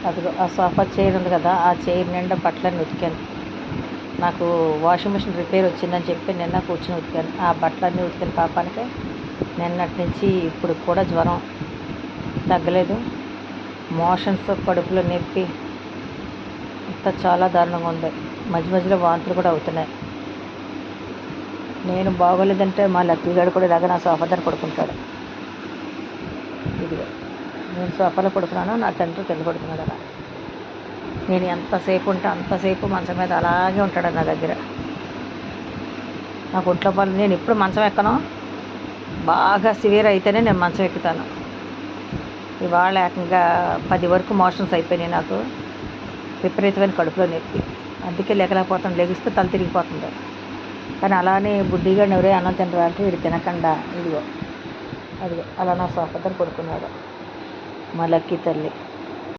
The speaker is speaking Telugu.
అదిగో ఆ సోఫా చైర్ ఉంది కదా, ఆ చైర్ నిండా బట్టలన్నీ ఉతికాను. నాకు వాషింగ్ మిషన్ రిపేర్ వచ్చిందని చెప్పి నిన్న కూర్చొని ఉతికాను. ఆ బట్టలన్నీ ఉతికిన పాపానికి నిన్నటి నుంచి ఇప్పుడు కూడా జ్వరం తగ్గలేదు. మోషన్స్, కడుపులో నొప్పి అంతా చాలా దారుణంగా ఉంది. మధ్య మధ్యలో వాంతులు కూడా అవుతున్నాయి. నేను బాగోలేదంటే మా లక్కీగాడు కూడా ఇలాగ నా సోఫా దగ్గర పడుకుంటాడు. ఇదిగో నేను సోఫాలో పడుకున్నాను, నా తండ్రి కింద పడుకున్నాడు. అలా నేను ఎంతసేపు ఉంటే అంతసేపు మంచం మీద అలాగే ఉంటాడు నా దగ్గర. నాకు ఒంట్లో పనులు నేను ఎప్పుడు మంచం ఎక్కను, బాగా సివియర్ అయితేనే నేను మంచం ఎక్కుతాను. ఇవాళ ఏకంగా 10 వరకు మోషన్స్ అయిపోయినాయి. నాకు విపరీతమైన కడుపులో నొప్పి, అందుకే లేకలేకపోతాను. లెగిస్తే తల తిరిగిపోతుంది. కానీ అలానే బుడ్డిగా ఎవరే అన్నం తినరా అంటే వీడు తినకుండా ఇదిగో అదిగో అలా నా సోఫా దగ్గర పడుకున్నాడు మా లక్కీ తల్లి.